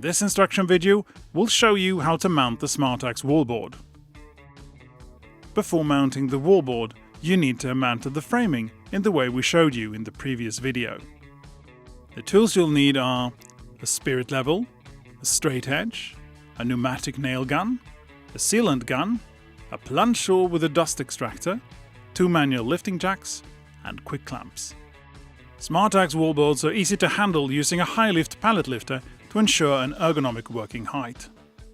In this instruction video, we'll show you how to mount the Smartax wallboard. Before mounting the wallboard, you need to have mounted the framing in the way we showed you in the previous video. The tools you'll need are a spirit level, a straight edge, a pneumatic nail gun, a sealant gun, a plunge saw with a dust extractor, 2 manual lifting jacks, and quick clamps. Smartax wallboards are easy to handle using a high-lift pallet lifter to ensure an ergonomic working height.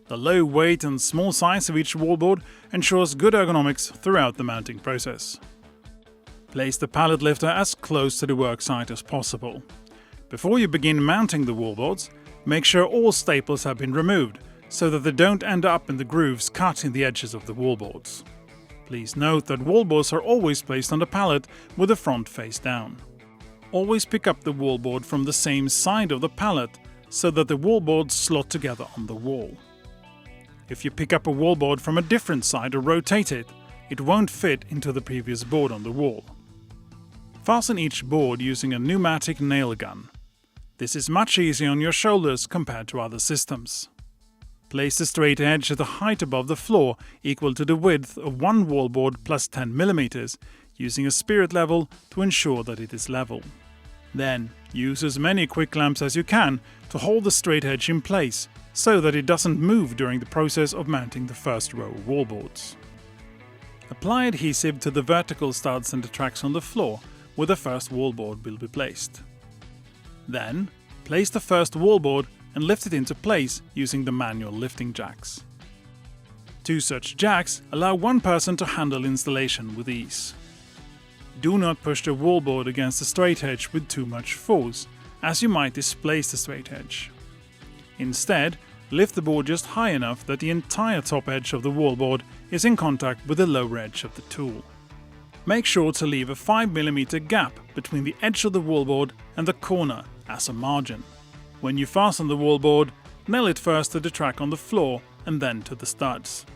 The low weight and small size of each wallboard ensures good ergonomics throughout the mounting process. Place the pallet lifter as close to the work site as possible. Before you begin mounting the wallboards, make sure all staples have been removed so that they don't end up in the grooves cut in the edges of the wallboards. Please note that wallboards are always placed on the pallet with the front face down. Always pick up the wallboard from the same side of the pallet so that the wallboards slot together on the wall. If you pick up a wallboard from a different side or rotate it, it won't fit into the previous board on the wall. Fasten each board using a pneumatic nail gun. This is much easier on your shoulders compared to other systems. Place the straight edge at a height above the floor equal to the width of one wallboard plus 10 mm, using a spirit level to ensure that it is level. Then, use as many quick clamps as you can to hold the straight edge in place so that it doesn't move during the process of mounting the first row of wallboards. Apply adhesive to the vertical studs and the tracks on the floor where the first wallboard will be placed. Then, place the first wallboard and lift it into place using the manual lifting jacks. 2 such jacks allow one person to handle installation with ease. Do not push the wallboard against the straight edge with too much force, as you might displace the straight edge. Instead, lift the board just high enough that the entire top edge of the wallboard is in contact with the lower edge of the tool. Make sure to leave a 5 mm gap between the edge of the wallboard and the corner as a margin. When you fasten the wallboard, nail it first to the track on the floor and then to the studs.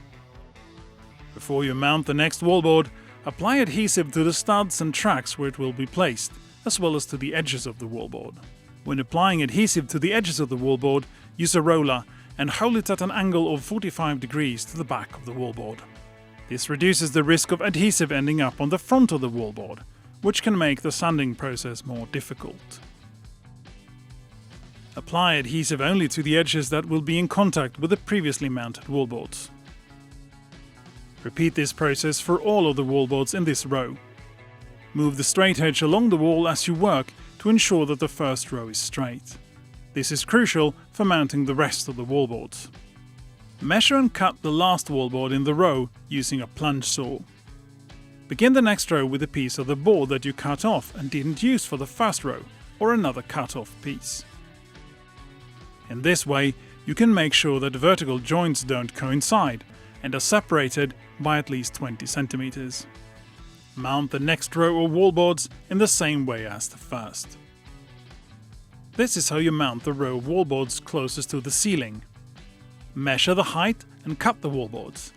Before you mount the next wallboard, apply adhesive to the studs and tracks where it will be placed, as well as to the edges of the wallboard. When applying adhesive to the edges of the wallboard, use a roller and hold it at an angle of 45 degrees to the back of the wallboard. This reduces the risk of adhesive ending up on the front of the wallboard, which can make the sanding process more difficult. Apply adhesive only to the edges that will be in contact with the previously mounted wallboards. Repeat this process for all of the wallboards in this row. Move the straight edge along the wall as you work to ensure that the first row is straight. This is crucial for mounting the rest of the wallboards. Measure and cut the last wallboard in the row using a plunge saw. Begin the next row with a piece of the board that you cut off and didn't use for the first row, or another cut-off piece. In this way, you can make sure that vertical joints don't coincide and are separated by at least 20 cm. Mount the next row of wallboards in the same way as the first. This is how you mount the row of wallboards closest to the ceiling. Measure the height and cut the wallboards.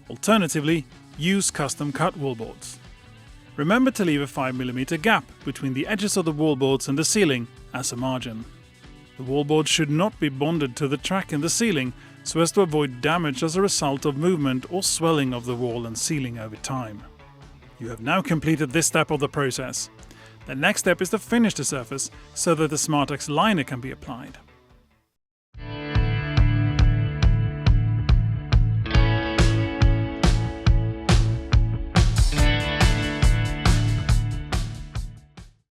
Alternatively, use custom cut wallboards. Remember to leave a 5 mm gap between the edges of the wallboards and the ceiling as a margin. The wallboard should not be bonded to the track in the ceiling so as to avoid damage as a result of movement or swelling of the wall and ceiling over time. You have now completed this step of the process. The next step is to finish the surface so that the Smartax liner can be applied.